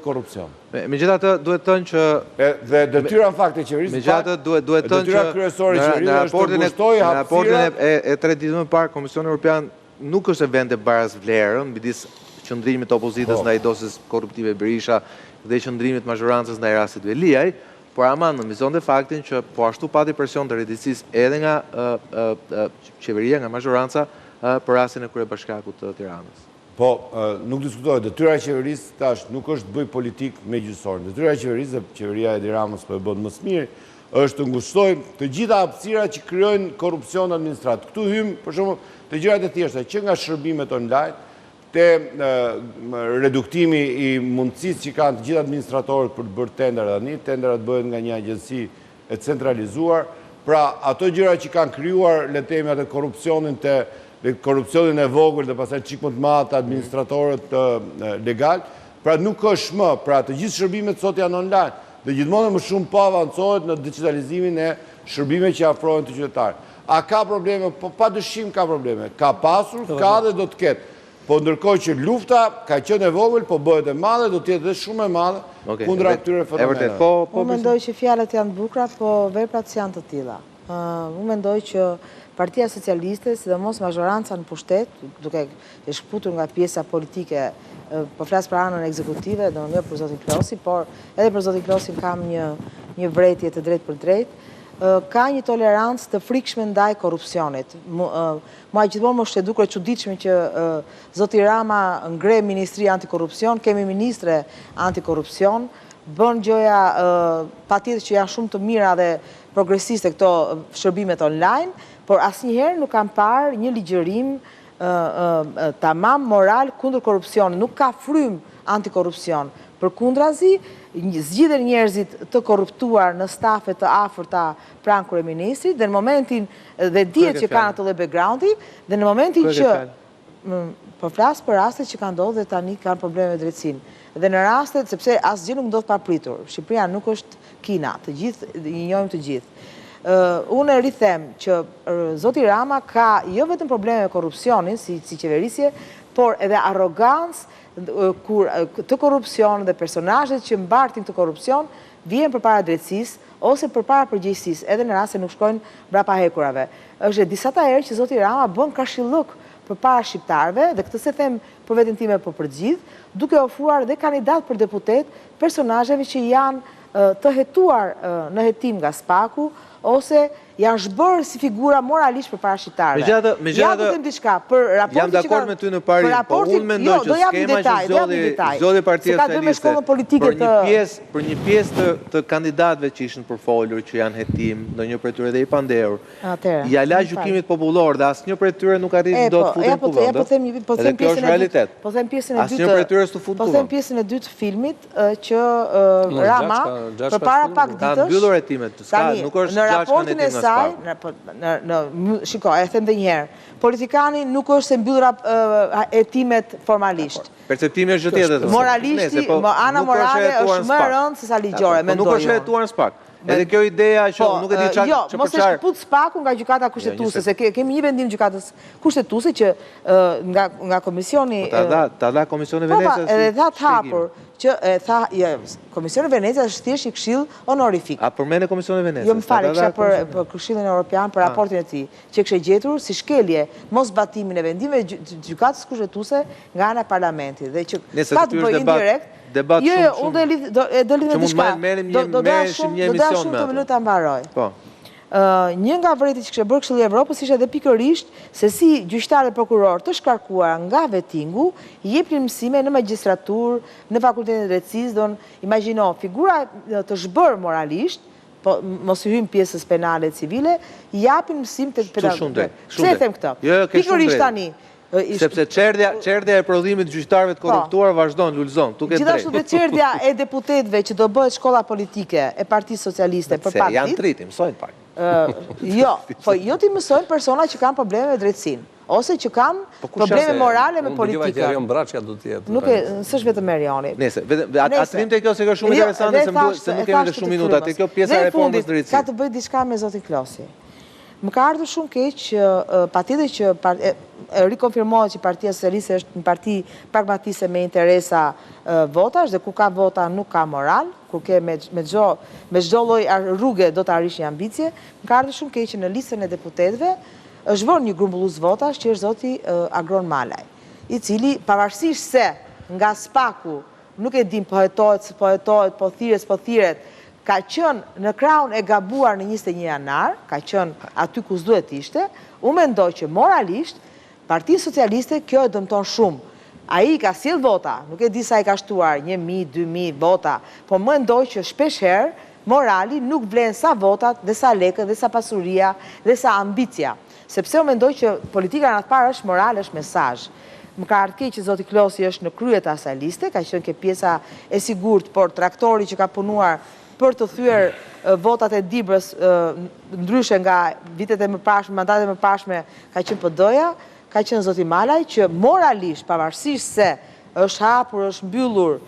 korrupsion. Megjithatë duhet thënë që dhe detyra në fakt e qeverisë. Megjithatë duhet thënë që kryesore e qeverisë është të ngushtoj hapësira. E 3 ditë më parë Komisioni Evropian nuk është e vënë baraz vlerën midis qëndrimit të opozitës ndaj dosjes korruptive Berisha dhe qëndrimit mazhorancës ndaj rastit Veliaj, por ama nënvizonte faktin që po ashtu pati presion të reditësisë edhe nga qeveria, nga mazhoranca për rastin e kryebashkiakut të Tiranës. Po, nuk diskutohet, detyra e qeverisë tash nuk është të bëj politik me gjyqësorën. Detyra e qeverisë dhe qeveria e Edi Ramës po e bën më së miri, është të ngushtoj të gjitha hapësirat që krijojnë korrupsion administrat. Këtu hym, për shembull, të gjërat e thjeshta që nga shërbimet online, te reduktimi i mundësisë që kanë të gjithë administratorët për të bërë tendera tani, tenderat bëhen nga një agjenci e centralizuar. Pra, ato gjëra që kanë krijuar le të themi atë korrupsionin korrupsionin e vogël dhe pastaj çik më të madh të administratorët legal, pra nuk është më, pra të gjithë shërbimet sot janë online dhe gjithmonë më shumë po avancohet në digitalizimin e shërbimeve që afrohen të qytetarët. A ka probleme? Po padyshim ka probleme. Ka pasur, ka dhe do të ketë. Po ndërkohë që lufta ka qenë e vogël, po bëhet e madhe, do të jetë edhe shumë e madhe kundra këtyre fenomeneve. Unë mendoj që fjalët janë bukura, po veprat janë të tilla. Unë mendoj që Partia Socialiste, sidomos mazhoranca në pushtet, duke e shkputur nga pjesa politike, po flas për anën ekzekutive, do jo për zotin Klosi, por edhe për zotin Klosi kam një vërejtje të drejtë për drejtë, ka një tolerancë të frikshme ndaj korrupsionit. Mua gjithmonë më është e dukur e çuditshme që zoti Rama ngre Ministri Antikorrupsion, kemi ministre antikorrupsion, bën gjëja patjetër që janë shumë të mira dhe progresiste këto shërbimet online, por asnjëherë nuk kam parë një ligjërim tamam moral kundër korrupsionit. Nuk ka frym antikorrupsion. Përkundrazi, zgjidhen njerëzit të korruptuar në stafe të afërta pranë kryeministrit dhe në momentin dhe dihet që kanë atë lloj backgroundi dhe në momentin që po flas për rastet që kanë ndodhur dhe tani kanë probleme me drejtsinë. Dhe në rastet sepse asgjë nuk ndodh pa pritur. Shqipëria nuk është Kina, të gjithë i njohim të gjithë. Unë e rithem që zoti Rama ka jo vetëm probleme me korrupsionin si qeverisje, por edhe arrogancë të korrupsion dhe personazhet që mbartin këtë korrupsion vjen përpara drejtësisë ose përpara përgjegjësisë, edhe në rast se nuk shkojnë brapa hekurave. Është disa herë që zoti Rama bën kashillok përpara shqiptarëve, dhe këtë se them për veten time po për gjithë, duke ofruar dhe kandidat për deputet personazheve që janë të hetuar në hetim nga Spaku ose janë zhbërë si figura moralisht përpara shqiptarëve. Ja do të them diçka për raportin. Jam dakord me ty në parim, po unë mendoj që skema që zgjodhi Partia Socialiste për një pjesë të kandidatëve që ishin përfolur, që janë hetim, ndonjë prej tyre dhe i pandehur, ja la gjykimit popullor dhe asnjë prej tyre nuk arriti dot të futen kuvend. Edhe kjo është realitet. Po them pjesën e dytë. Asnjë prej tyre s'u fut kuvend. Po them pjesën e dytë të filmit që Rama përpara pak ditësh ka mbyllur hetimet. Nuk është raportin e saj, shiko, e them edhe një herë, politikani nuk është se mbyllur hetimet formalisht. Perceptimi është gjë tjetër. Moralisti, ana morale është më e rëndë se sa ligjore, mendoj. Nuk është hetuar në Spak. Edhe kjo ideja që nuk e di çfarë. Jo, mos e shkput Spaku nga gjykata kushtetuese, se kemi një vendim gjykatës kushtetuese që nga komisioni ta dha komisioni Venecias. Edhe tha të hapur që tha komisioni Venecias është thjesht një këshill honorific. A përmend komisioni Venecias? Jo, më fal, kisha për Këshillin Evropian, për raportin e tij, që kishte gjetur si shkelje mos zbatimin e vendimeve të gjykatës kushtetuese nga ana e parlamentit dhe që ka të bëjë indirekt. Debat shumë. Unë do lidh me diçka. Do dashim një emision me atë. Do mbaroj. Po. Një nga vërejtjet që kishte bërë Këshilli i Evropës ishte edhe pikërisht se si gjyqtarë dhe prokuror të shkarkuar nga vettingu jepnin mësime në magjistraturë, në fakultetin e drejtësisë, don imagjino figura të zhbër moralisht, po mos i hym pjesës penale civile, japin mësim të pedagogëve. Pse e them këtë? Pikërisht tani sepse çerdhja e prodhimit të gjyqtarëve të korruptuar vazhdon, lulzon, duke drejtë. Gjithashtu dhe çerdhja e deputetëve që do bëhet shkolla politike e Partisë Socialiste për pak ditë. Janë triti, mësojnë pak. Jo, po jo ti mësojnë persona që kanë probleme me drejtsinë, ose që kanë probleme morale me politikën. Nuk e, s'është vetëm Merioni. Nëse, atrim te kjo se kjo shumë interesante se nuk kemi dhe shumë minuta, te kjo pjesa e reformës drejtësisë. Ka të bëjë diçka me zotin Klosi. Më ka ardhur shumë keq që patjetër që e rikonfirmohet që Partia Socialiste është një parti pragmatiste me interesa votash dhe ku ka vota nuk ka moral, ku ke me çdo lloj rruge do të arrish një ambicie. Më ka ardhur shumë keq që në listën e deputetëve është vënë një grumbullues votash që është zoti Agron Malaj, i cili pavarësisht se nga spaku nuk e dim po hetohet, po thirret, ka qënë në krahun e gabuar në 21 janar, ka qënë aty ku s'duhet ishte, unë mendoj që moralisht Partia Socialiste kjo e dëmton shumë. Ai ka sjell vota, nuk e di sa i ka shtuar, 1.000, 2.000 vota, po mendoj që shpesh herë morali nuk vlen sa votat dhe sa lekët dhe sa pasuria dhe sa ambicia. Sepse unë mendoj që politika në atë parë është moral, është mesazh. Më ka ardhur keq që zoti Klosi është në krye të asaj liste, ka qenë ke pjesa e sigurt, por traktori që ka punuar për të thyer votat e Dibrës, ndryshe nga vitet e mëparshme, mandatet e mëparshme, ka qenë PD-ja, ka qenë zoti Malaj, që moralisht, pavarësisht se është hapur, është mbyllur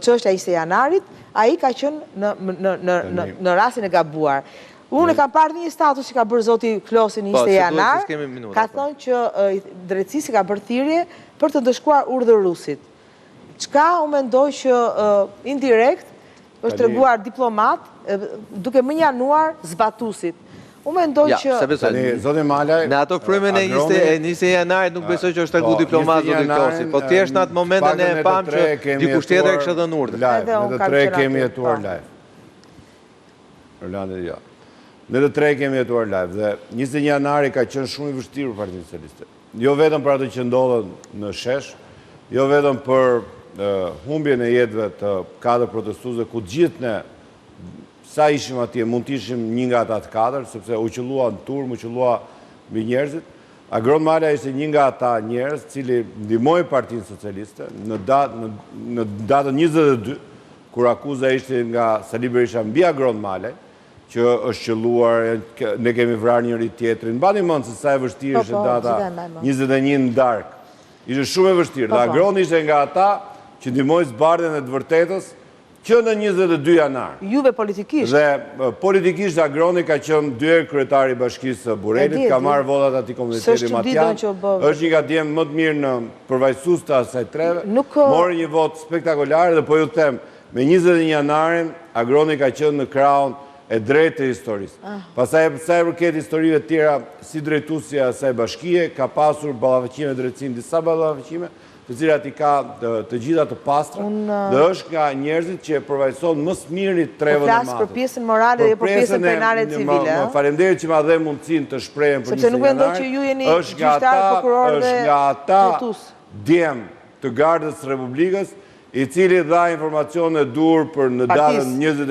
çështja e 20 janarit, ai ka qenë në rastin e gabuar. Unë kam parë një status që ka bërë zoti Klosi në 20 janar, ka thënë që drejtësisë ka bërë thirrje për të ndëshkuar urdhëruesit. Çka u mendoj që indirekt është treguar diplomat duke menjanuar zbatuesit. Unë mendoj që zoti Malaj në ato frymën e 20 janarit nuk besoj që është treguar diplomat zoti Klosi, po thjesht në atë momentin e pam që dikush tjetër kishte dhënë urdhër. Ne të tre kemi jetuar live. Orlando ja. Ne të tre kemi jetuar live dhe 21 janari ka qenë shumë i vështirë për Partinë Socialiste. Jo vetëm për ato që ndodhen në shesh, jo vetëm për humbjen e jetëve të katër protestuesve ku gjithë ne sa ishim atje mund të ishim një nga ata të katër, sepse u qellua në turm, u qellua mbi njerëzit. Agron Malaj ishte një nga ata njerëz cili ndihmoi Partinë Socialiste në datën 22, kur akuza ishte nga Sali Berisha mbi Agron Malaj, që është qelluar, ne kemi vrarë njëri tjetrin. Mbani mend se sa e vështirë ishte data 21 në darkë. Ishte shumë e vështirë. Dhe Agroni ishte nga ata që ndihmoi zbardhjen e të vërtetës që në 22 janar. Juve politikisht. Dhe politikisht Agroni ka qenë 2 herë kryetari i Bashkisë së Burenit, ka marrë votat atij komuniteti Matjan. Është një nga djemt më të mirë në përfaqësues të asaj treve. Mori një vot spektakolar dhe po ju them, me 21 janarin Agroni ka qenë në krahun e drejtë të historisë. Pastaj sa i përket historive të tjera, si drejtuesi i asaj bashkie, ka pasur ballafaqime drejtësinë, disa ballafaqime, të cilat i ka të gjitha të pastra, dhe është nga njerëzit që e përvaqëson më së miri trevën e matës. Po flas për pjesën morale dhe për pjesën penale civile. Faleminderit që ma dhe mundësinë të shprehem për 21 janar. Sepse nuk mendoj që ju jeni gjyqtar, prokuror dhe është nga ata tutus. djem të Gardës së Republikës, i cili dha informacione dur për në datën 20